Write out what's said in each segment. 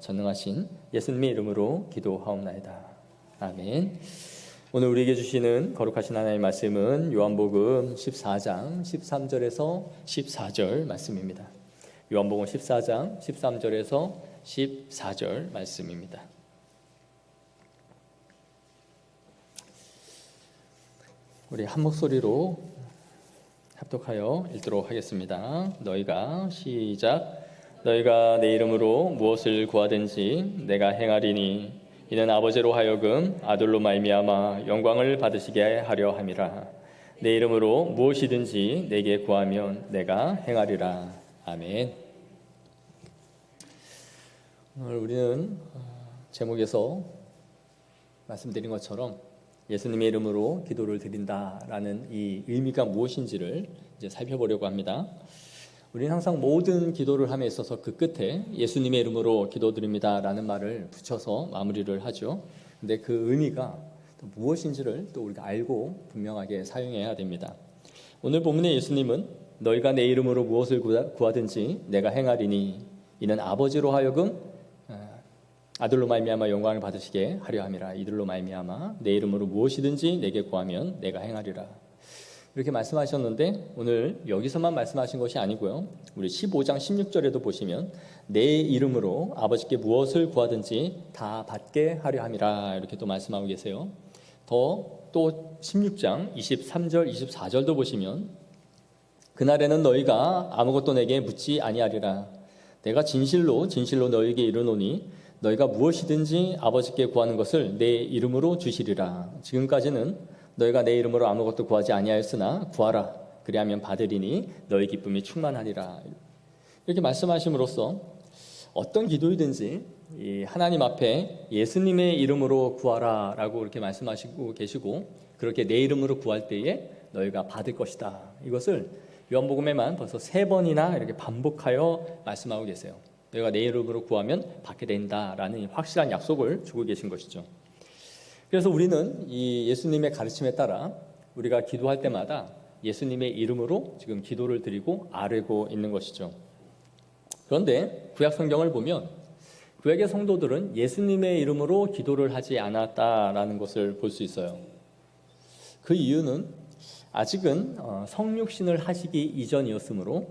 전능하신 예수님의 이름으로 기도하옵나이다. 아멘. 오늘 우리에게 주시는 거룩하신 하나님의 말씀은 요한복음 14장 13절에서 14절 말씀입니다. 요한복음 14장 13절에서 14절 말씀입니다. 우리 한 목소리로 합독하여 읽도록 하겠습니다. 너희가 시작. 너희가 내 이름으로 무엇을 구하든지 내가 행하리니 이는 아버지로 하여금 아들로 말미암아 영광을 받으시게 하려 함이라. 내 이름으로 무엇이든지 내게 구하면 내가 행하리라. 아멘. 오늘 우리는 제목에서 말씀드린 것처럼 예수님의 이름으로 기도를 드린다라는 이 의미가 무엇인지를 이제 살펴보려고 합니다. 우리는 항상 모든 기도를 함에 있어서 그 끝에 예수님의 이름으로 기도드립니다라는 말을 붙여서 마무리를 하죠. 근데 그 의미가 또 무엇인지를 또 우리가 알고 분명하게 사용해야 됩니다. 오늘 본문의 예수님은 너희가 내 이름으로 무엇을 구하든지 내가 행하리니 이는 아버지로 하여금 아들로 말미암아 영광을 받으시게 하려 함이라. 이들로 말미암아 내 이름으로 무엇이든지 내게 구하면 내가 행하리라. 이렇게 말씀하셨는데 오늘 여기서만 말씀하신 것이 아니고요. 우리 15장 16절에도 보시면 내 이름으로 아버지께 무엇을 구하든지 다 받게 하려 함이라. 이렇게 또 말씀하고 계세요. 또 16장 23절 24절도 보시면 그날에는 너희가 아무것도 내게 묻지 아니하리라. 내가 진실로 너희에게 이르노니 너희가 무엇이든지 아버지께 구하는 것을 내 이름으로 주시리라. 지금까지는 너희가 내 이름으로 아무것도 구하지 아니하였으나 구하라. 그리하면 받으리니 너희 기쁨이 충만하리라. 이렇게 말씀하심으로써 어떤 기도이든지 이 하나님 앞에 예수님의 이름으로 구하라 라고 이렇게 말씀하시고 계시고 그렇게 내 이름으로 구할 때에 너희가 받을 것이다. 이것을 요한복음에만 벌써 3번이나 이렇게 반복하여 말씀하고 계세요. 너희가 내 이름으로 구하면 받게 된다라는 확실한 약속을 주고 계신 것이죠. 그래서 우리는 이 예수님의 가르침에 따라 우리가 기도할 때마다 예수님의 이름으로 지금 기도를 드리고 아뢰고 있는 것이죠. 그런데 구약 성경을 보면 구약의 성도들은 예수님의 이름으로 기도를 하지 않았다라는 것을 볼 수 있어요. 그 이유는 아직은 성육신을 하시기 이전이었으므로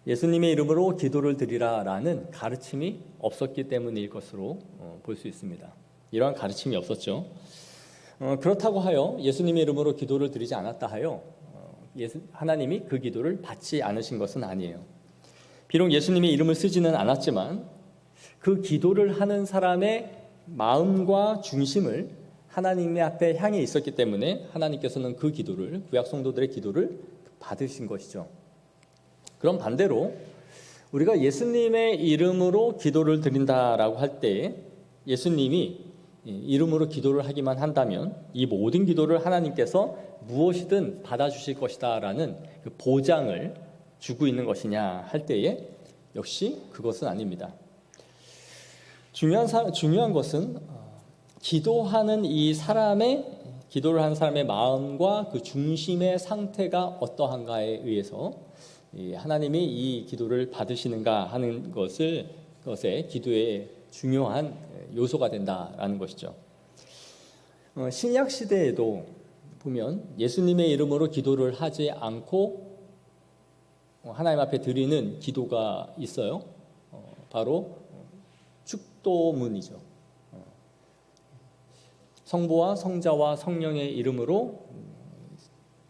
예수님의 이름으로 기도를 드리라라는 가르침이 없었기 때문일 것으로 볼 수 있습니다. 이러한 가르침이 없었죠. 그렇다고 하여 예수님의 이름으로 기도를 드리지 않았다 하여 하나님이 그 기도를 받지 않으신 것은 아니에요. 비록 예수님의 이름을 쓰지는 않았지만 그 기도를 하는 사람의 마음과 중심을 하나님의 앞에 향해 있었기 때문에 하나님께서는 그 기도를 구약 성도들의 기도를 받으신 것이죠. 그럼 반대로 우리가 예수님의 이름으로 기도를 드린다라고 할 때 예수님이 이름으로 기도를 하기만 한다면 이 모든 기도를 하나님께서 무엇이든 받아주실 것이다 라는 그 보장을 주고 있는 것이냐 할 때에 역시 그것은 아닙니다. 중요한 것은 기도하는 이 기도를 하는 사람의 마음과 그 중심의 상태가 어떠한가에 의해서 하나님이 이 기도를 받으시는가 하는 것에 기도의 중요한 요소가 된다라는 것이죠. 신약 시대에도 보면 예수님의 이름으로 기도를 하지 않고 하나님 앞에 드리는 기도가 있어요. 바로 축도문이죠. 성부와 성자와 성령의 이름으로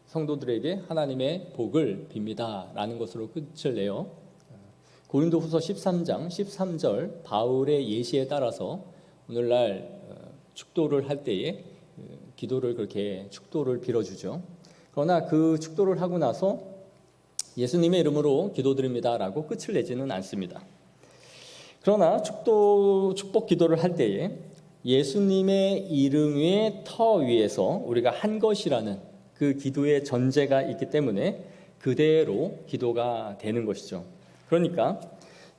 성도들에게 하나님의 복을 빕니다 라는 것으로 끝을 내요. 고린도후서 13장 13절 바울의 예시에 따라서 오늘날 축도를 할 때에 기도를 그렇게 축도를 빌어주죠. 그러나 그 축도를 하고 나서 예수님의 이름으로 기도드립니다라고 끝을 내지는 않습니다. 그러나 축복 기도를 할 때에 예수님의 이름 위에 터 위에서 우리가 한 것이라는 그 기도의 전제가 있기 때문에 그대로 기도가 되는 것이죠. 그러니까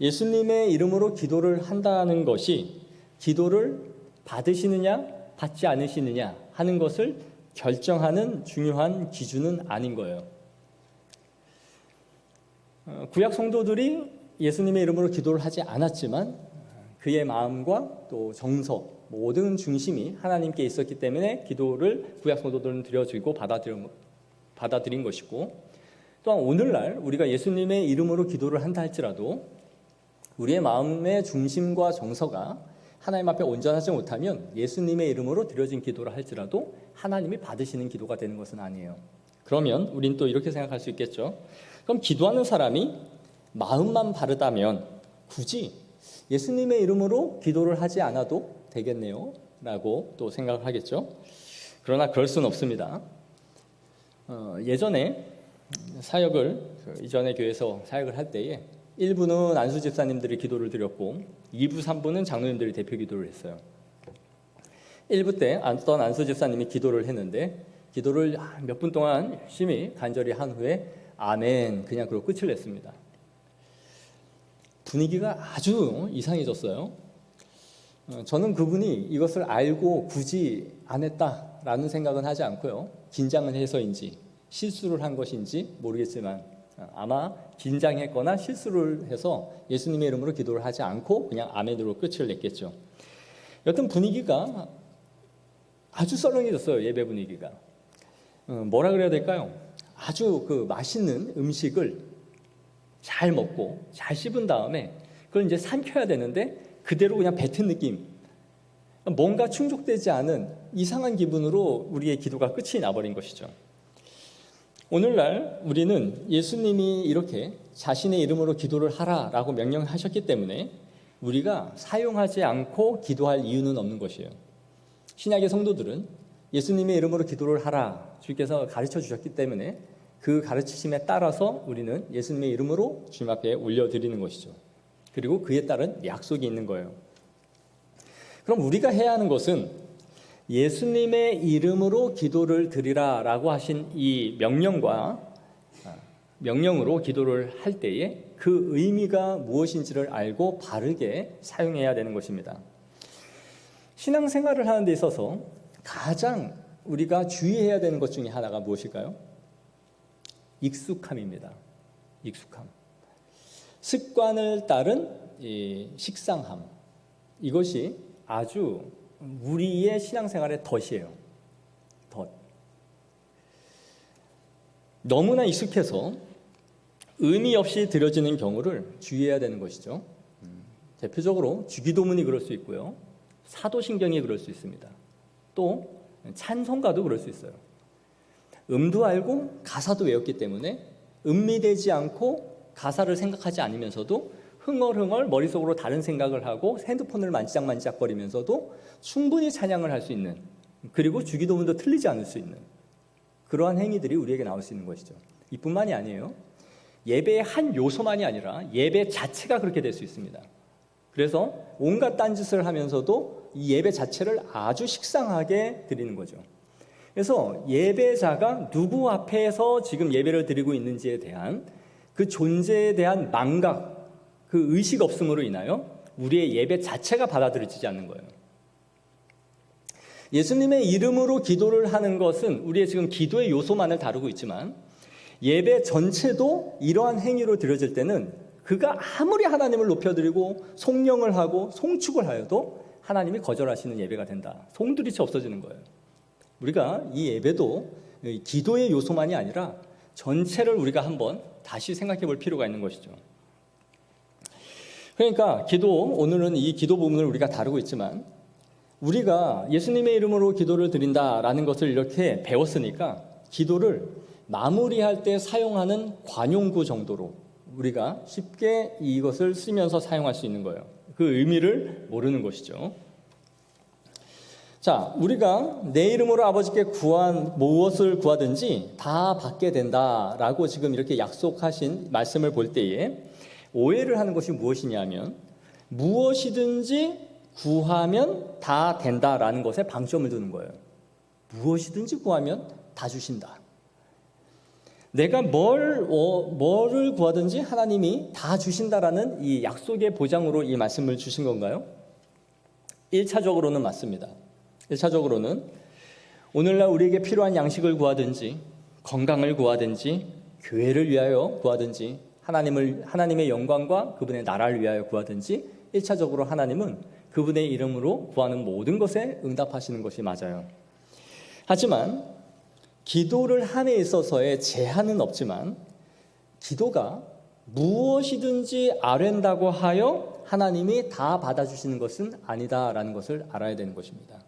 예수님의 이름으로 기도를 한다는 것이 기도를 받으시느냐 받지 않으시느냐 하는 것을 결정하는 중요한 기준은 아닌 거예요. 구약 성도들이 예수님의 이름으로 기도를 하지 않았지만 그의 마음과 또 정서, 모든 중심이 하나님께 있었기 때문에 기도를 구약 성도들은 드려지고 받아들인 것이고, 또한 오늘날 우리가 예수님의 이름으로 기도를 한다 할지라도 우리의 마음의 중심과 정서가 하나님 앞에 온전하지 못하면 예수님의 이름으로 드려진 기도를 할지라도 하나님이 받으시는 기도가 되는 것은 아니에요. 그러면 우린 또 이렇게 생각할 수 있겠죠. 그럼 기도하는 사람이 마음만 바르다면 굳이 예수님의 이름으로 기도를 하지 않아도 되겠네요 라고 또 생각을 하겠죠. 그러나 그럴 수는 없습니다. 예전에 이전에 교회에서 사역을 할 때에 1부는 안수 집사님들이 기도를 드렸고 2부, 3부는 장로님들이 대표 기도를 했어요. 1부 때 어떤 안수 집사님이 기도를 했는데 기도를 몇 분 동안 열심히 간절히 한 후에 아멘 그냥 그러고 끝을 냈습니다. 분위기가 아주 이상해졌어요. 저는 그분이 이것을 알고 굳이 안 했다라는 생각은 하지 않고요. 긴장을 해서인지 실수를 한 것인지 모르겠지만 아마 긴장했거나 실수를 해서 예수님의 이름으로 기도를 하지 않고 그냥 아멘으로 끝을 냈겠죠. 여튼 분위기가 아주 썰렁해졌어요. 예배 분위기가. 뭐라 그래야 될까요? 아주 그 맛있는 음식을 잘 먹고 잘 씹은 다음에 그걸 이제 삼켜야 되는데 그대로 그냥 뱉은 느낌, 뭔가 충족되지 않은 이상한 기분으로 우리의 기도가 끝이 나버린 것이죠. 오늘날 우리는 예수님이 이렇게 자신의 이름으로 기도를 하라라고 명령하셨기 때문에 우리가 사용하지 않고 기도할 이유는 없는 것이에요. 신약의 성도들은 예수님의 이름으로 기도를 하라 주께서 가르쳐 주셨기 때문에 그 가르치심에 따라서 우리는 예수님의 이름으로 주님 앞에 올려드리는 것이죠. 그리고 그에 따른 약속이 있는 거예요. 그럼 우리가 해야 하는 것은 예수님의 이름으로 기도를 드리라라고 하신 이 명령으로 기도를 할 때에 그 의미가 무엇인지를 알고 바르게 사용해야 되는 것입니다. 신앙생활을 하는 데 있어서 가장 우리가 주의해야 되는 것 중에 하나가 무엇일까요? 익숙함입니다. 익숙함. 습관을 따른 식상함. 이것이 아주 우리의 신앙생활의 덫이에요. 덫. 너무나 익숙해서 의미 없이 드려지는 경우를 주의해야 되는 것이죠. 대표적으로 주기도문이 그럴 수 있고요. 사도신경이 그럴 수 있습니다. 또 찬송가도 그럴 수 있어요. 음도 알고 가사도 외웠기 때문에 음미되지 않고 가사를 생각하지 않으면서도 흥얼흥얼 머릿속으로 다른 생각을 하고 핸드폰을 만지작만지작거리면서도 충분히 찬양을 할 수 있는, 그리고 주기도문도 틀리지 않을 수 있는 그러한 행위들이 우리에게 나올 수 있는 것이죠. 이뿐만이 아니에요. 예배의 한 요소만이 아니라 예배 자체가 그렇게 될 수 있습니다. 그래서 온갖 딴짓을 하면서도 이 예배 자체를 아주 식상하게 드리는 거죠. 그래서 예배자가 누구 앞에서 지금 예배를 드리고 있는지에 대한 그 존재에 대한 망각, 그 의식 없음으로 인하여 우리의 예배 자체가 받아들여지지 않는 거예요. 예수님의 이름으로 기도를 하는 것은 우리의 지금 기도의 요소만을 다루고 있지만 예배 전체도 이러한 행위로 드려질 때는 그가 아무리 하나님을 높여드리고 송영을 하고 송축을 하여도 하나님이 거절하시는 예배가 된다. 송두리째 없어지는 거예요. 우리가 이 예배도 기도의 요소만이 아니라 전체를 우리가 한번 다시 생각해 볼 필요가 있는 것이죠. 그러니까 오늘은 이 기도 부분을 우리가 다루고 있지만 우리가 예수님의 이름으로 기도를 드린다라는 것을 이렇게 배웠으니까 기도를 마무리할 때 사용하는 관용구 정도로 우리가 쉽게 이것을 쓰면서 사용할 수 있는 거예요. 그 의미를 모르는 것이죠. 자, 우리가 내 이름으로 아버지께 무엇을 구하든지 다 받게 된다라고 지금 이렇게 약속하신 말씀을 볼 때에 오해를 하는 것이 무엇이냐면 무엇이든지 구하면 다 된다라는 것에 방점을 두는 거예요. 무엇이든지 구하면 다 주신다. 내가 뭐를 구하든지 하나님이 다 주신다라는 이 약속의 보장으로 이 말씀을 주신 건가요? 1차적으로는 맞습니다. 1차적으로는 오늘날 우리에게 필요한 양식을 구하든지 건강을 구하든지 교회를 위하여 구하든지 하나님의 영광과 그분의 나라를 위하여 구하든지 1차적으로 하나님은 그분의 이름으로 구하는 모든 것에 응답하시는 것이 맞아요. 하지만 기도를 함에 있어서의 제한은 없지만 기도가 무엇이든지 아랜다고 하여 하나님이 다 받아주시는 것은 아니다라는 것을 알아야 되는 것입니다.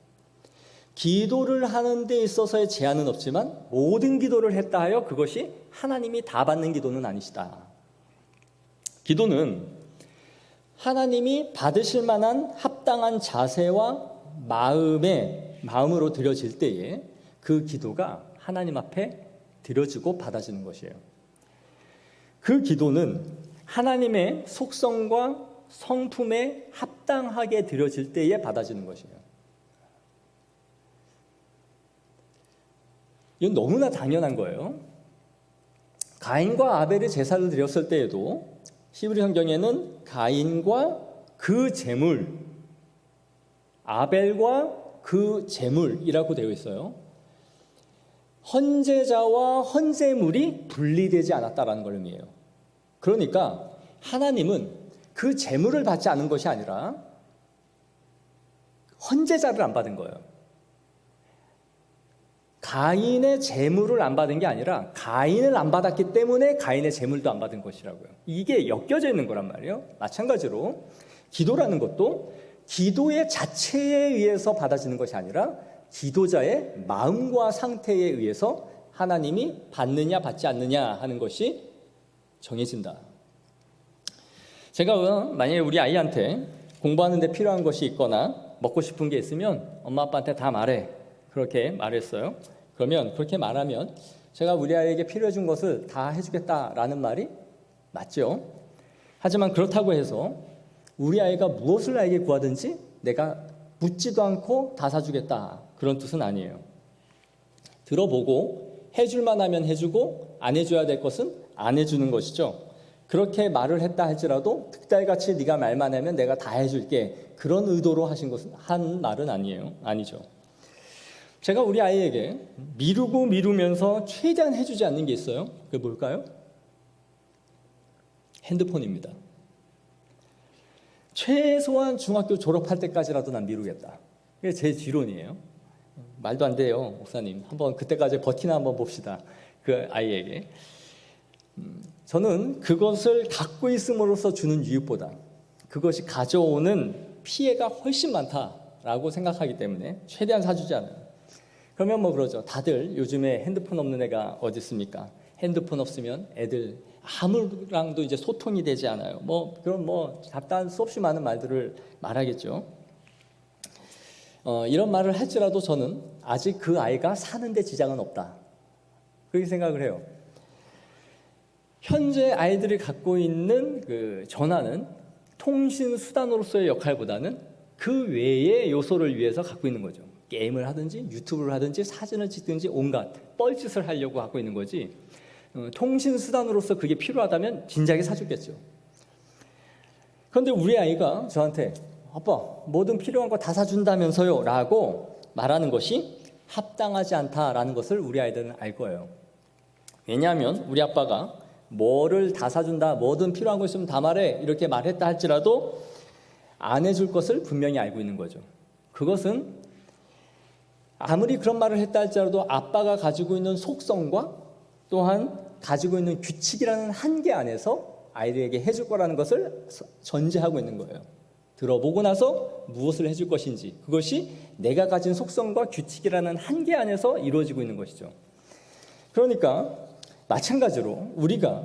기도를 하는 데 있어서의 제한은 없지만 모든 기도를 했다 하여 그것이 하나님이 다 받는 기도는 아니시다. 기도는 하나님이 받으실 만한 합당한 자세와 마음으로 드려질 때에 그 기도가 하나님 앞에 드려지고 받아지는 것이에요. 그 기도는 하나님의 속성과 성품에 합당하게 드려질 때에 받아지는 것이에요. 이건 너무나 당연한 거예요. 가인과 아벨이 제사를 드렸을 때에도 히브리 성경에는 가인과 그 제물, 아벨과 그 제물이라고 되어 있어요. 헌제자와 헌제물이 분리되지 않았다라는 걸 의미해요. 그러니까 하나님은 그 제물을 받지 않은 것이 아니라 헌제자를 안 받은 거예요. 가인의 제물을 안 받은 게 아니라 가인을 안 받았기 때문에 가인의 제물도 안 받은 것이라고요. 이게 엮여져 있는 거란 말이에요. 마찬가지로 기도라는 것도 기도의 자체에 의해서 받아지는 것이 아니라 기도자의 마음과 상태에 의해서 하나님이 받느냐 받지 않느냐 하는 것이 정해진다. 제가 만약에 우리 아이한테 공부하는 데 필요한 것이 있거나 먹고 싶은 게 있으면 엄마 아빠한테 다 말해. 그렇게 말했어요. 그러면 그렇게 말하면 제가 우리 아이에게 필요해 준 것을 다 해주겠다라는 말이 맞죠. 하지만 그렇다고 해서 우리 아이가 무엇을 나에게 구하든지 내가 묻지도 않고 다 사주겠다, 그런 뜻은 아니에요. 들어보고 해줄만 하면 해주고 안 해줘야 될 것은 안 해주는 것이죠. 그렇게 말을 했다 할지라도 득달같이 네가 말만 하면 내가 다 해줄게, 그런 의도로 한 말은 아니죠. 제가 우리 아이에게 미루면서 최대한 해주지 않는 게 있어요. 그게 뭘까요? 핸드폰입니다. 최소한 중학교 졸업할 때까지라도 난 미루겠다. 그게 제 지론이에요. 말도 안 돼요, 목사님. 한번 그때까지 버티나 한번 봅시다. 그 아이에게. 저는 그것을 갖고 있음으로써 주는 유익보다 그것이 가져오는 피해가 훨씬 많다라고 생각하기 때문에 최대한 사주지 않아요. 그러면 뭐 그러죠. 다들 요즘에 핸드폰 없는 애가 어디 있습니까? 핸드폰 없으면 애들 아무랑도 이제 소통이 되지 않아요. 그런 잡다한 수없이 많은 말들을 말하겠죠. 이런 말을 할지라도 저는 아직 그 아이가 사는데 지장은 없다, 그렇게 생각을 해요. 현재 아이들이 갖고 있는 그 전화는 통신 수단으로서의 역할보다는 그 외의 요소를 위해서 갖고 있는 거죠. 게임을 하든지 유튜브를 하든지 사진을 찍든지 온갖 뻘짓을 하려고 갖고 있는 거지, 통신 수단으로서 그게 필요하다면 진작에 사줬겠죠. 그런데 우리 아이가 저한테 아빠 뭐든 필요한 거 다 사준다면서요 라고 말하는 것이 합당하지 않다라는 것을 우리 아이들은 알 거예요. 왜냐하면 우리 아빠가 뭐를 다 사준다, 뭐든 필요한 거 있으면 다 말해, 이렇게 말했다 할지라도 안 해줄 것을 분명히 알고 있는 거죠. 그것은 아무리 그런 말을 했다 할지라도 아빠가 가지고 있는 속성과 또한 가지고 있는 규칙이라는 한계 안에서 아이들에게 해줄 거라는 것을 전제하고 있는 거예요. 들어보고 나서 무엇을 해줄 것인지, 그것이 내가 가진 속성과 규칙이라는 한계 안에서 이루어지고 있는 것이죠. 그러니까 마찬가지로 우리가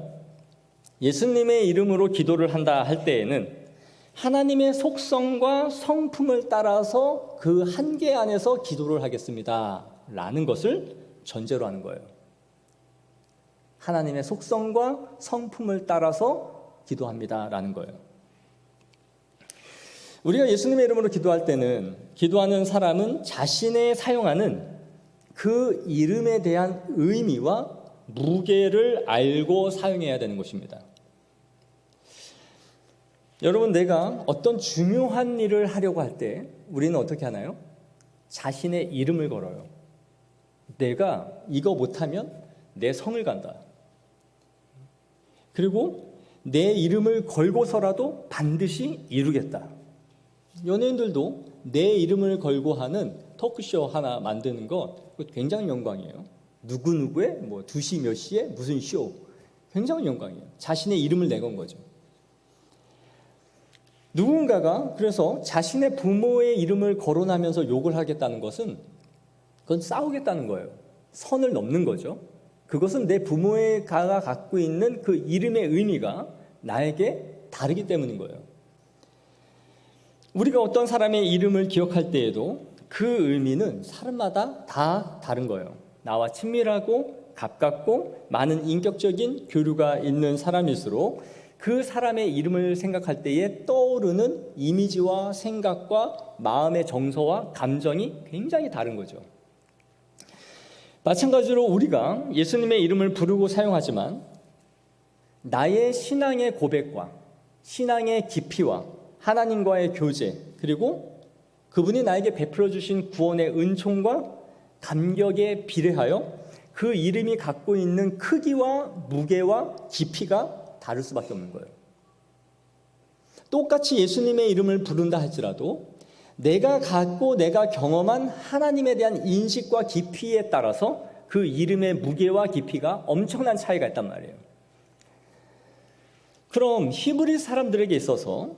예수님의 이름으로 기도를 한다 할 때에는 하나님의 속성과 성품을 따라서 그 한계 안에서 기도를 하겠습니다 라는 것을 전제로 하는 거예요. 하나님의 속성과 성품을 따라서 기도합니다 라는 거예요. 우리가 예수님의 이름으로 기도할 때는 기도하는 사람은 자신의 사용하는 그 이름에 대한 의미와 무게를 알고 사용해야 되는 것입니다. 여러분, 내가 어떤 중요한 일을 하려고 할 때 우리는 어떻게 하나요? 자신의 이름을 걸어요. 내가 이거 못하면 내 성을 간다. 그리고 내 이름을 걸고서라도 반드시 이루겠다. 연예인들도 내 이름을 걸고 하는 토크쇼 하나 만드는 거 굉장히 영광이에요. 누구누구의 2시 몇 시에 무슨 쇼, 굉장히 영광이에요. 자신의 이름을 내건 거죠. 누군가가 그래서 자신의 부모의 이름을 거론하면서 욕을 하겠다는 것은 그건 싸우겠다는 거예요. 선을 넘는 거죠. 그것은 내 부모가 갖고 있는 그 이름의 의미가 나에게 다르기 때문인 거예요. 우리가 어떤 사람의 이름을 기억할 때에도 그 의미는 사람마다 다 다른 거예요. 나와 친밀하고 가깝고 많은 인격적인 교류가 있는 사람일수록 그 사람의 이름을 생각할 때에 떠오르는 이미지와 생각과 마음의 정서와 감정이 굉장히 다른 거죠. 마찬가지로 우리가 예수님의 이름을 부르고 사용하지만 나의 신앙의 고백과 신앙의 깊이와 하나님과의 교제, 그리고 그분이 나에게 베풀어 주신 구원의 은총과 감격에 비례하여 그 이름이 갖고 있는 크기와 무게와 깊이가 다를 수밖에 없는 거예요. 똑같이 예수님의 이름을 부른다 할지라도 내가 갖고 내가 경험한 하나님에 대한 인식과 깊이에 따라서 그 이름의 무게와 깊이가 엄청난 차이가 있단 말이에요. 그럼 히브리 사람들에게 있어서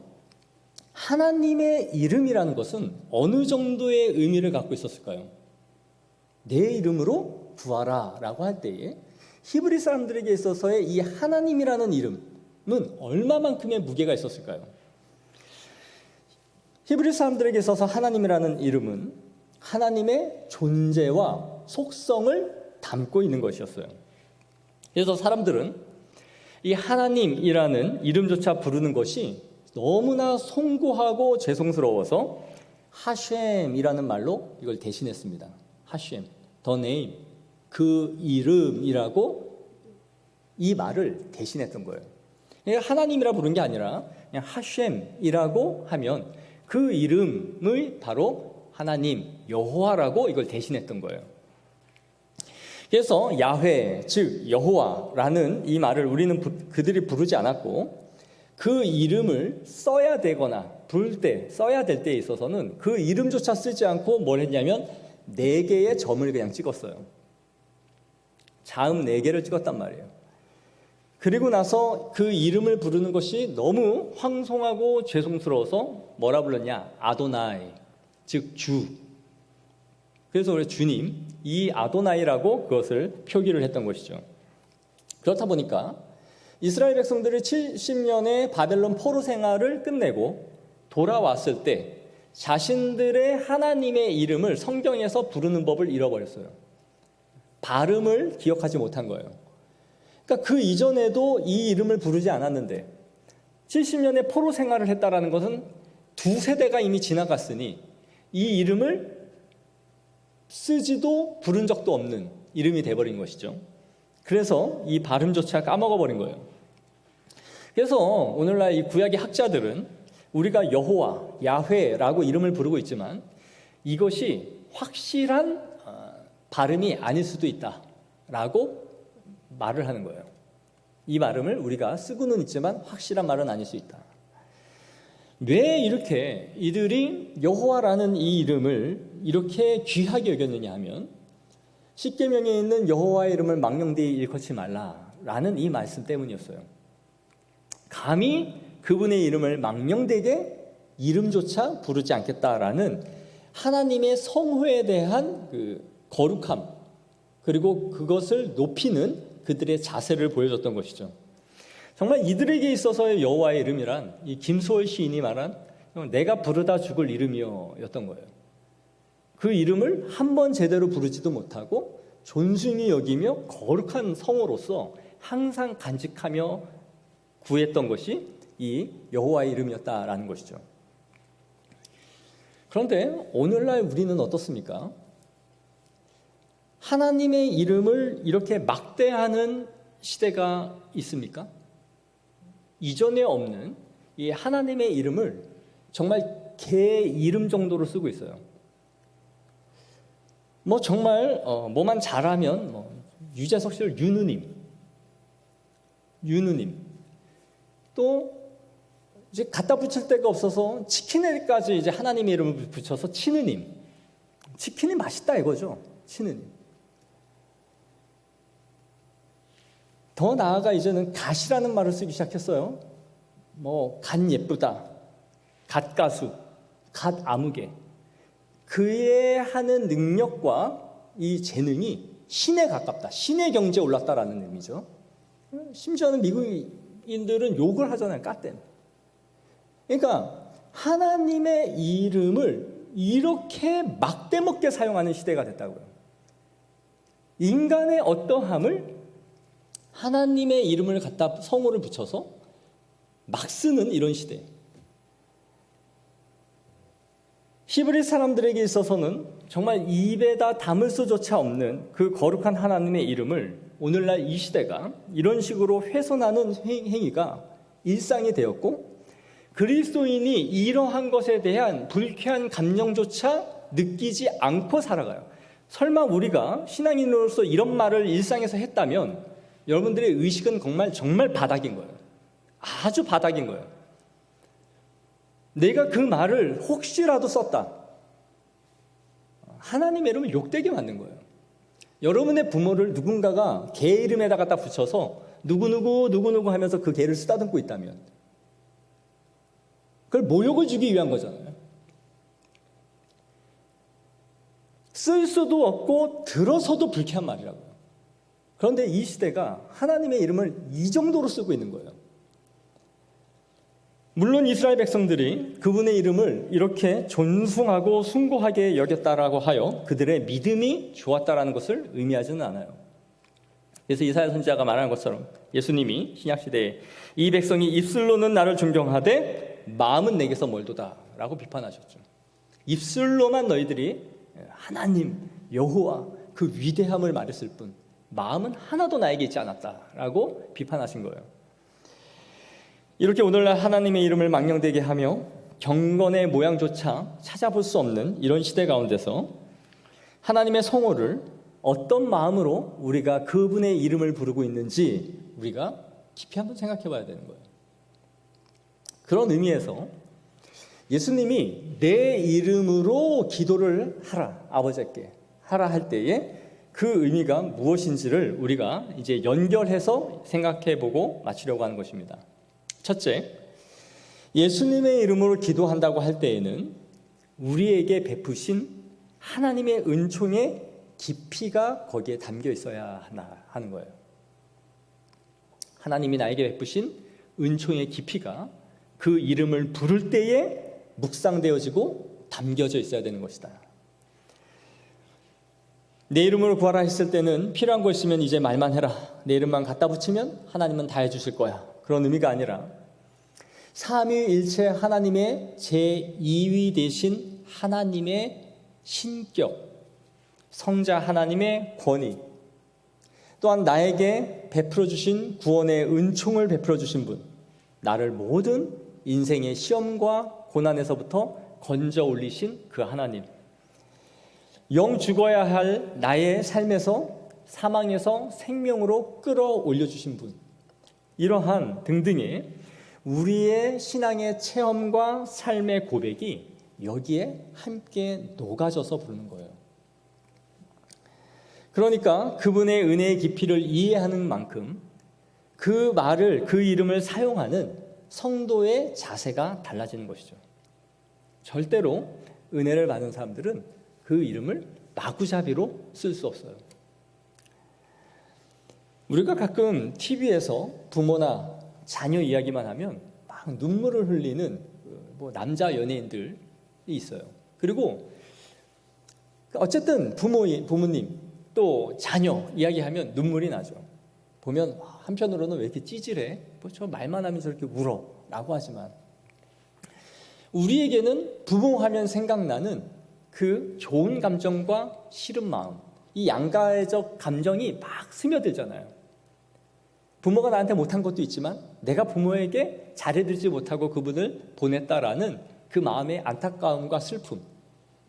하나님의 이름이라는 것은 어느 정도의 의미를 갖고 있었을까요? 내 이름으로 구하라 라고 할 때에 히브리 사람들에게 있어서의 이 하나님이라는 이름은 얼마만큼의 무게가 있었을까요? 히브리 사람들에게 있어서 하나님이라는 이름은 하나님의 존재와 속성을 담고 있는 것이었어요. 그래서 사람들은 이 하나님이라는 이름조차 부르는 것이 너무나 송구하고 죄송스러워서 하셴이라는 말로 이걸 대신했습니다. 하셴, the name, 그 이름이라고 이 말을 대신했던 거예요. 하나님이라 부른 게 아니라 그냥 하셴이라고 하면 그 이름을 바로 하나님, 여호와라고 이걸 대신했던 거예요. 그래서 야훼, 즉 여호와라는 이 말을 우리는 그들이 부르지 않았고 그 이름을 써야 되거나 부를 때, 써야 될 때에 있어서는 그 이름조차 쓰지 않고 뭘 했냐면 4개의 점을 그냥 찍었어요. 자음 4개를 찍었단 말이에요. 그리고 나서 그 이름을 부르는 것이 너무 황송하고 죄송스러워서 뭐라 불렀냐? 아도나이, 즉 주. 그래서 우리 주님, 이 아도나이라고 그것을 표기를 했던 것이죠. 그렇다 보니까 이스라엘 백성들이 70년의 바벨론 포로 생활을 끝내고 돌아왔을 때 자신들의 하나님의 이름을 성경에서 부르는 법을 잃어버렸어요. 발음을 기억하지 못한 거예요. 그러니까 그 이전에도 이 이름을 부르지 않았는데 70년의 포로 생활을 했다라는 것은 2세대가 이미 지나갔으니 이 이름을 쓰지도 부른 적도 없는 이름이 돼버린 것이죠. 그래서 이 발음조차 까먹어버린 거예요. 그래서 오늘날 이 구약의 학자들은 우리가 여호와, 야훼라고 이름을 부르고 있지만 이것이 확실한 발음이 아닐 수도 있다라고 말을 하는 거예요. 이 발음을 우리가 쓰고는 있지만 확실한 말은 아닐 수 있다. 왜 이렇게 이들이 여호와라는 이 이름을 이렇게 귀하게 여겼느냐 하면 십계명에 있는 여호와의 이름을 망령되이 일컫지 말라라는 이 말씀 때문이었어요. 감히 그분의 이름을 망령되게 이름조차 부르지 않겠다라는 하나님의 성호에 대한 그 거룩함, 그리고 그것을 높이는 그들의 자세를 보여줬던 것이죠. 정말 이들에게 있어서의 여호와의 이름이란 이 김소월 시인이 말한 내가 부르다 죽을 이름이었던 거예요. 그 이름을 한 번 제대로 부르지도 못하고 존중히 여기며 거룩한 성호로서 항상 간직하며 구했던 것이 이 여호와의 이름이었다라는 것이죠. 그런데 오늘날 우리는 어떻습니까? 하나님의 이름을 이렇게 막대하는 시대가 있습니까? 이전에 없는 이 하나님의 이름을 정말 개 이름 정도로 쓰고 있어요. 정말 뭐만 잘하면 유재석 씨를 윤우님, 또 이제 갖다 붙일 데가 없어서 치킨에까지 이제 하나님의 이름을 붙여서 치느님. 치킨이 맛있다 이거죠. 치느님. 더 나아가 이제는 갓이라는 말을 쓰기 시작했어요. 뭐 갓 예쁘다, 갓 가수, 갓 아무개. 그의 하는 능력과 이 재능이 신에 가깝다, 신의 경지에 올랐다라는 의미죠. 심지어는 미국인들은 욕을 하잖아요. 까땜. 그러니까 하나님의 이름을 이렇게 막대먹게 사용하는 시대가 됐다고요. 인간의 어떠함을 하나님의 이름을 갖다 성호를 붙여서 막 쓰는 이런 시대. 히브리 사람들에게 있어서는 정말 입에다 담을 수조차 없는 그 거룩한 하나님의 이름을 오늘날 이 시대가 이런 식으로 훼손하는 행위가 일상이 되었고, 그리스도인이 이러한 것에 대한 불쾌한 감정조차 느끼지 않고 살아가요. 설마 우리가 신앙인으로서 이런 말을 일상에서 했다면 여러분들의 의식은 정말 바닥인 거예요. 아주 바닥인 거예요. 내가 그 말을 혹시라도 썼다. 하나님의 이름을 욕되게 만든 거예요. 여러분의 부모를 누군가가 개 이름에다 갖다 붙여서 누구누구 하면서 그 개를 쓰다듬고 있다면 그걸 모욕을 주기 위한 거잖아요. 쓸 수도 없고 들어서도 불쾌한 말이라고요. 그런데 이 시대가 하나님의 이름을 이 정도로 쓰고 있는 거예요. 물론 이스라엘 백성들이 그분의 이름을 이렇게 존숭하고 숭고하게 여겼다라고 하여 그들의 믿음이 좋았다라는 것을 의미하지는 않아요. 그래서 이사야 선지자가 말하는 것처럼 예수님이 신약시대에 이 백성이 입술로는 나를 존경하되 마음은 내게서 멀도다 라고 비판하셨죠. 입술로만 너희들이 하나님 여호와 그 위대함을 말했을 뿐 마음은 하나도 나에게 있지 않았다라고 비판하신 거예요. 이렇게 오늘날 하나님의 이름을 망령되게 하며 경건의 모양조차 찾아볼 수 없는 이런 시대 가운데서 하나님의 성호를 어떤 마음으로 우리가 그분의 이름을 부르고 있는지 우리가 깊이 한번 생각해 봐야 되는 거예요. 그런 의미에서 예수님이 내 이름으로 기도를 하라, 아버지께 하라 할 때에 그 의미가 무엇인지를 우리가 이제 연결해서 생각해 보고 마치려고 하는 것입니다. 첫째, 예수님의 이름으로 기도한다고 할 때에는 우리에게 베푸신 하나님의 은총의 깊이가 거기에 담겨 있어야 하는 거예요. 하나님이 나에게 베푸신 은총의 깊이가 그 이름을 부를 때에 묵상되어지고 담겨져 있어야 되는 것이다. 내 이름으로 구하라 했을 때는 필요한 거 있으면 이제 말만 해라. 내 이름만 갖다 붙이면 하나님은 다 해주실 거야. 그런 의미가 아니라 삼위일체 하나님의 제2위 되신 하나님의 신격, 성자 하나님의 권위, 또한 나에게 베풀어 주신 구원의 은총을 베풀어 주신 분, 나를 모든 인생의 시험과 고난에서부터 건져 올리신 그 하나님, 영 죽어야 할 나의 삶에서 사망에서 생명으로 끌어올려 주신 분, 이러한 등등의 우리의 신앙의 체험과 삶의 고백이 여기에 함께 녹아져서 부르는 거예요. 그러니까 그분의 은혜의 깊이를 이해하는 만큼 그 말을, 그 이름을 사용하는 성도의 자세가 달라지는 것이죠. 절대로 은혜를 받은 사람들은 그 이름을 마구잡이로 쓸 수 없어요. 우리가 가끔 TV에서 부모나 자녀 이야기만 하면 막 눈물을 흘리는 남자 연예인들이 있어요. 그리고 어쨌든 부모님 또 자녀 이야기하면 눈물이 나죠. 보면 한편으로는 왜 이렇게 찌질해? 저 말만 하면 저렇게 울어 라고 하지만 우리에게는 부모하면 생각나는 그 좋은 감정과 싫은 마음, 이 양가적 감정이 막 스며들잖아요. 부모가 나한테 못한 것도 있지만 내가 부모에게 잘해드리지 못하고 그분을 보냈다라는 그 마음의 안타까움과 슬픔,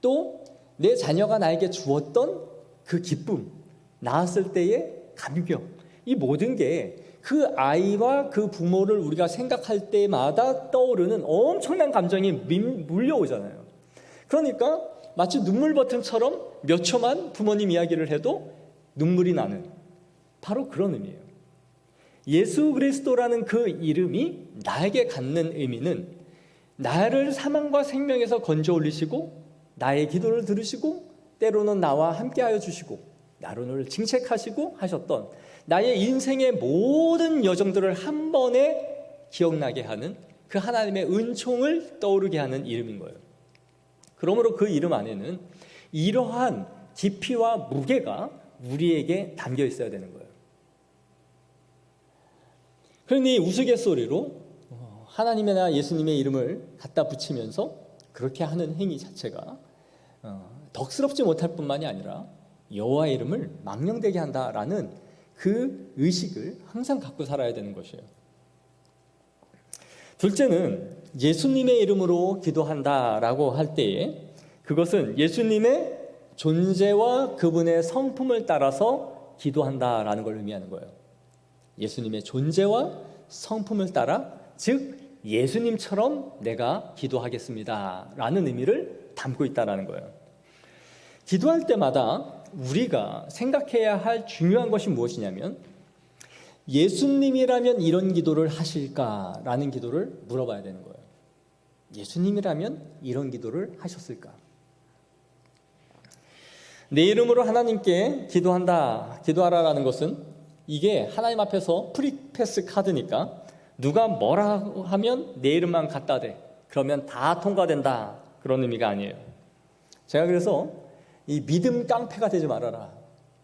또 내 자녀가 나에게 주었던 그 기쁨, 낳았을 때의 감격, 이 모든 게 그 아이와 그 부모를 우리가 생각할 때마다 떠오르는 엄청난 감정이 물려오잖아요. 그러니까 마치 눈물 버튼처럼 몇 초만 부모님 이야기를 해도 눈물이 나는 바로 그런 의미예요. 예수 그리스도라는 그 이름이 나에게 갖는 의미는 나를 사망과 생명에서 건져 올리시고 나의 기도를 들으시고 때로는 나와 함께하여 주시고 나를 징책하시고 하셨던 나의 인생의 모든 여정들을 한 번에 기억나게 하는 그 하나님의 은총을 떠오르게 하는 이름인 거예요. 그러므로 그 이름 안에는 이러한 깊이와 무게가 우리에게 담겨 있어야 되는 거예요. 그러니 우스갯소리로 하나님이나 예수님의 이름을 갖다 붙이면서 그렇게 하는 행위 자체가 덕스럽지 못할 뿐만이 아니라 여호와의 이름을 망령되게 한다라는 그 의식을 항상 갖고 살아야 되는 것이에요. 둘째는 예수님의 이름으로 기도한다라고 할 때에 그것은 예수님의 존재와 그분의 성품을 따라서 기도한다라는 걸 의미하는 거예요. 예수님의 존재와 성품을 따라, 즉 예수님처럼 내가 기도하겠습니다 라는 의미를 담고 있다는 거예요. 기도할 때마다 우리가 생각해야 할 중요한 것이 무엇이냐면 예수님이라면 이런 기도를 하실까라는 기도를 물어봐야 되는 거예요. 예수님이라면 이런 기도를 하셨을까? 내 이름으로 하나님께 기도하라라는 것은 이게 하나님 앞에서 프리패스 카드니까 누가 뭐라 하면 내 이름만 갖다 대. 그러면 다 통과된다. 그런 의미가 아니에요. 제가 그래서 이 믿음 깡패가 되지 말아라.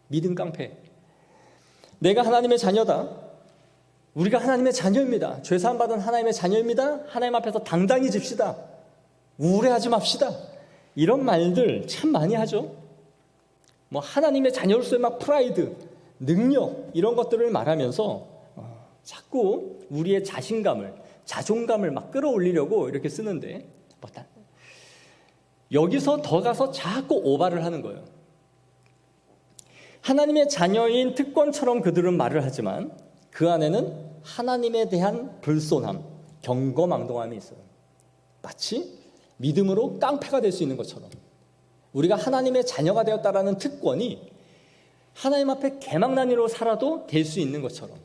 믿음 깡패. 내가 하나님의 자녀다. 우리가 하나님의 자녀입니다. 죄사함 받은 하나님의 자녀입니다. 하나님 앞에서 당당히 집시다. 우울해하지 맙시다. 이런 말들 참 많이 하죠. 뭐 하나님의 자녀로서의 막 프라이드, 능력 이런 것들을 말하면서 자꾸 우리의 자신감을, 자존감을 막 끌어올리려고 이렇게 쓰는데 여기서 더 가서 자꾸 오바를 하는 거예요. 하나님의 자녀인 특권처럼 그들은 말을 하지만 그 안에는 하나님에 대한 불손함, 경거망동함이 있어요. 마치 믿음으로 깡패가 될 수 있는 것처럼 우리가 하나님의 자녀가 되었다라는 특권이 하나님 앞에 개망나니로 살아도 될 수 있는 것처럼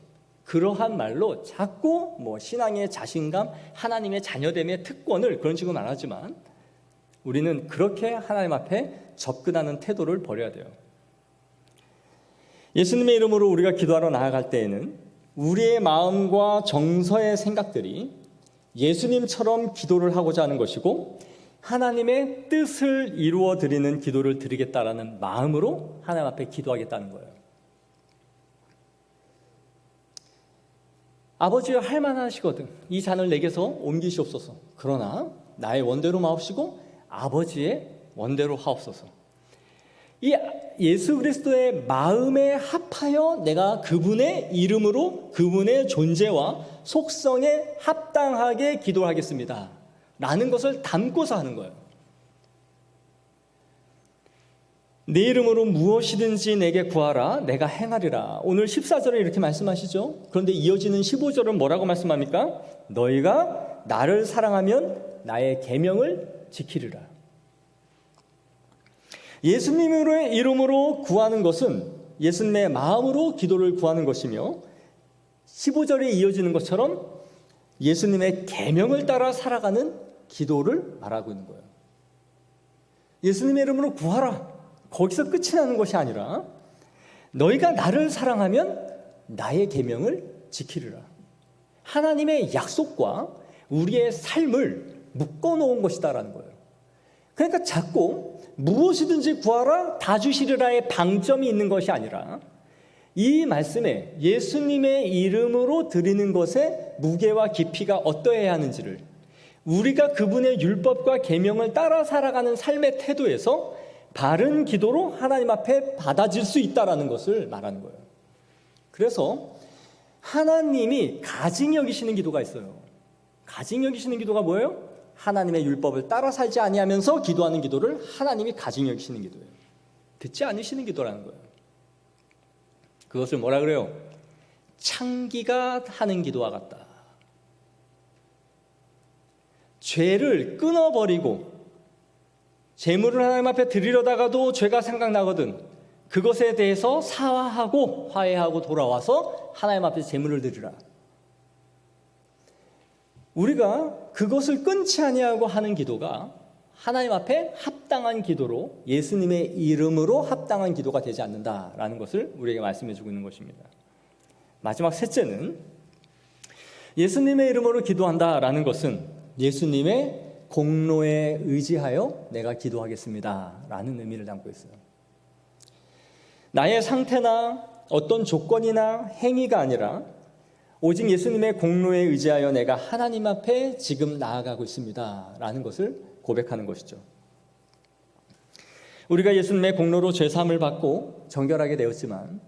그러한 말로 자꾸 뭐 신앙의 자신감, 하나님의 자녀됨의 특권을 그런 식으로 말하지만 우리는 그렇게 하나님 앞에 접근하는 태도를 버려야 돼요. 예수님의 이름으로 우리가 기도하러 나아갈 때에는 우리의 마음과 정서의 생각들이 예수님처럼 기도를 하고자 하는 것이고 하나님의 뜻을 이루어 드리는 기도를 드리겠다라는 마음으로 하나님 앞에 기도하겠다는 거예요. 아버지여 할만하시거든 이 잔을 내게서 옮기시옵소서. 그러나 나의 원대로 마옵시고 아버지의 원대로 하옵소서. 이 예수 그리스도의 마음에 합하여 내가 그분의 이름으로 그분의 존재와 속성에 합당하게 기도하겠습니다 라는 것을 담고서 하는 거예요. 내 이름으로 무엇이든지 내게 구하라 내가 행하리라. 오늘 14절에 이렇게 말씀하시죠. 그런데 이어지는 15절은 뭐라고 말씀합니까? 너희가 나를 사랑하면 나의 계명을 지키리라. 예수님의 이름으로 구하는 것은 예수님의 마음으로 기도를 구하는 것이며 15절에 이어지는 것처럼 예수님의 계명을 따라 살아가는 기도를 말하고 있는 거예요. 예수님의 이름으로 구하라. 거기서 끝이 나는 것이 아니라 너희가 나를 사랑하면 나의 계명을 지키리라. 하나님의 약속과 우리의 삶을 묶어놓은 것이다라는 거예요. 그러니까 자꾸 무엇이든지 구하라 다 주시리라의 방점이 있는 것이 아니라 이 말씀에 예수님의 이름으로 드리는 것의 무게와 깊이가 어떠해야 하는지를 우리가 그분의 율법과 계명을 따라 살아가는 삶의 태도에서 바른 기도로 하나님 앞에 받아질 수 있다는 것을 말하는 거예요. 그래서 하나님이 가증히 여기시는 기도가 있어요. 가증히 여기시는 기도가 뭐예요? 하나님의 율법을 따라 살지 아니하면서 기도하는 기도를 하나님이 가증히 여기시는 기도예요. 듣지 않으시는 기도라는 거예요. 그것을 뭐라 그래요? 창기가 하는 기도와 같다. 죄를 끊어버리고 재물을 하나님 앞에 드리려다가도 죄가 생각나거든 그것에 대해서 사화하고 화해하고 돌아와서 하나님 앞에 재물을 드리라. 우리가 그것을 끊지 아니하고 하는 기도가 하나님 앞에 합당한 기도로 예수님의 이름으로 합당한 기도가 되지 않는다라는 것을 우리에게 말씀해 주고 있는 것입니다. 마지막 셋째는 예수님의 이름으로 기도한다라는 것은 예수님의 공로에 의지하여 내가 기도하겠습니다 라는 의미를 담고 있어요. 나의 상태나 어떤 조건이나 행위가 아니라 오직 예수님의 공로에 의지하여 내가 하나님 앞에 지금 나아가고 있습니다 라는 것을 고백하는 것이죠. 우리가 예수님의 공로로 죄사함을 받고 정결하게 되었지만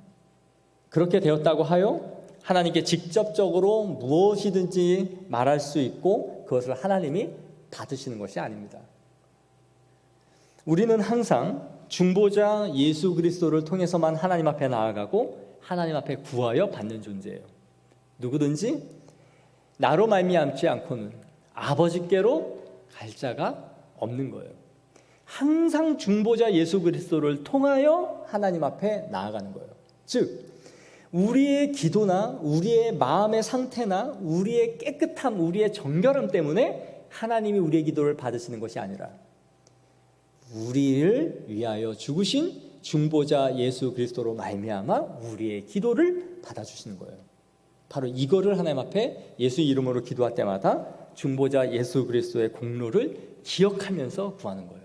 그렇게 되었다고 하여 하나님께 직접적으로 무엇이든지 말할 수 있고 그것을 하나님이 받으시는 것이 아닙니다. 우리는 항상 중보자 예수 그리스도를 통해서만 하나님 앞에 나아가고 하나님 앞에 구하여 받는 존재예요. 누구든지 나로 말미암지 않고는 아버지께로 갈 자가 없는 거예요. 항상 중보자 예수 그리스도를 통하여 하나님 앞에 나아가는 거예요. 즉 우리의 기도나 우리의 마음의 상태나 우리의 깨끗함, 우리의 정결함 때문에 하나님이 우리의 기도를 받으시는 것이 아니라 우리를 위하여 죽으신 중보자 예수 그리스도로 말미암아 우리의 기도를 받아주시는 거예요. 바로 이거를 하나님 앞에 예수 이름으로 기도할 때마다 중보자 예수 그리스도의 공로를 기억하면서 구하는 거예요.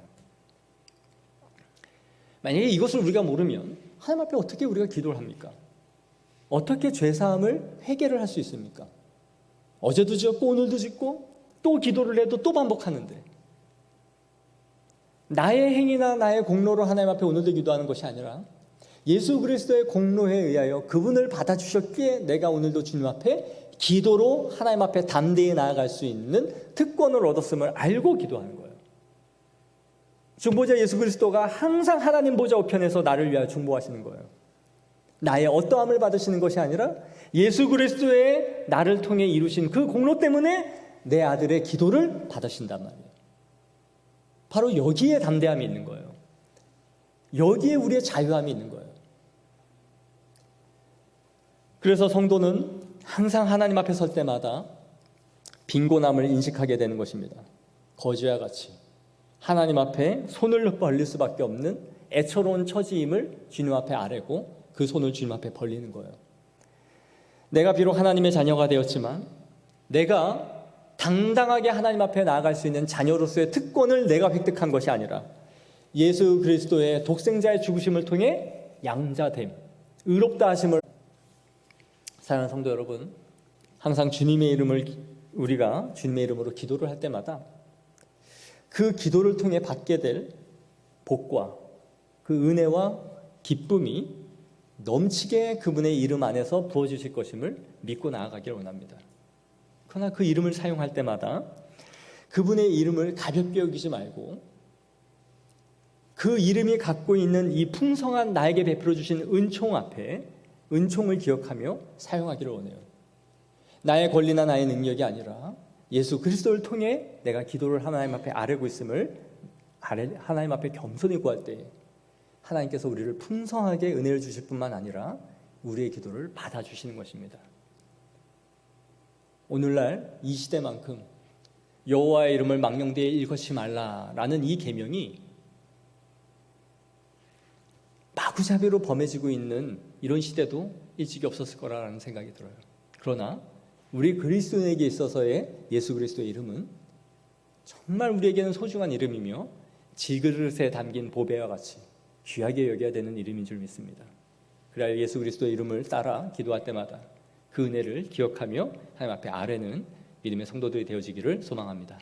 만약에 이것을 우리가 모르면 하나님 앞에 어떻게 우리가 기도를 합니까? 어떻게 죄사함을 회개를 할 수 있습니까? 어제도 지었고 오늘도 짓고 또 기도를 해도 또 반복하는데 나의 행위나 나의 공로로 하나님 앞에 오늘도 기도하는 것이 아니라 예수 그리스도의 공로에 의하여 그분을 받아주셨기에 내가 오늘도 주님 앞에 기도로 하나님 앞에 담대히 나아갈 수 있는 특권을 얻었음을 알고 기도하는 거예요. 중보자 예수 그리스도가 항상 하나님 보좌 우편에서 나를 위하여 중보하시는 거예요. 나의 어떠함을 받으시는 것이 아니라 예수 그리스도의 나를 통해 이루신 그 공로 때문에 내 아들의 기도를 받으신단 말이에요. 바로 여기에 담대함이 있는 거예요. 여기에 우리의 자유함이 있는 거예요. 그래서 성도는 항상 하나님 앞에 설 때마다 빈곤함을 인식하게 되는 것입니다. 거지와 같이 하나님 앞에 손을 벌릴 수밖에 없는 애처로운 처지임을 주님 앞에 아뢰고 그 손을 주님 앞에 벌리는 거예요. 내가 비록 하나님의 자녀가 되었지만 내가 당당하게 하나님 앞에 나아갈 수 있는 자녀로서의 특권을 내가 획득한 것이 아니라 예수 그리스도의 독생자의 죽으심을 통해 양자됨, 의롭다 하심을. 사랑하는 성도 여러분, 항상 주님의 이름을 우리가 주님의 이름으로 기도를 할 때마다 그 기도를 통해 받게 될 복과 그 은혜와 기쁨이 넘치게 그분의 이름 안에서 부어주실 것임을 믿고 나아가기를 원합니다. 그러나 그 이름을 사용할 때마다 그분의 이름을 가볍게 여기지 말고 그 이름이 갖고 있는 이 풍성한 나에게 베풀어 주신 은총 앞에 은총을 기억하며 사용하기를 원해요. 나의 권리나 나의 능력이 아니라 예수 그리스도를 통해 내가 기도를 하나님 앞에 아뢰고 있음을 하나님 앞에 겸손히 구할 때 하나님께서 우리를 풍성하게 은혜를 주실 뿐만 아니라 우리의 기도를 받아주시는 것입니다. 오늘날 이 시대만큼 여호와의 이름을 망령되이 일컫지 말라라는 이 계명이 마구잡이로 범해지고 있는 이런 시대도 일찍이 없었을 거라는 생각이 들어요. 그러나 우리 그리스도인에게 있어서의 예수 그리스도의 이름은 정말 우리에게는 소중한 이름이며 질그릇에 담긴 보배와 같이 귀하게 여겨야 되는 이름인 줄 믿습니다. 그래야 예수 그리스도의 이름을 따라 기도할 때마다 그 은혜를 기억하며 하나님 앞에 아뢰는 믿음의 성도들이 되어지기를 소망합니다.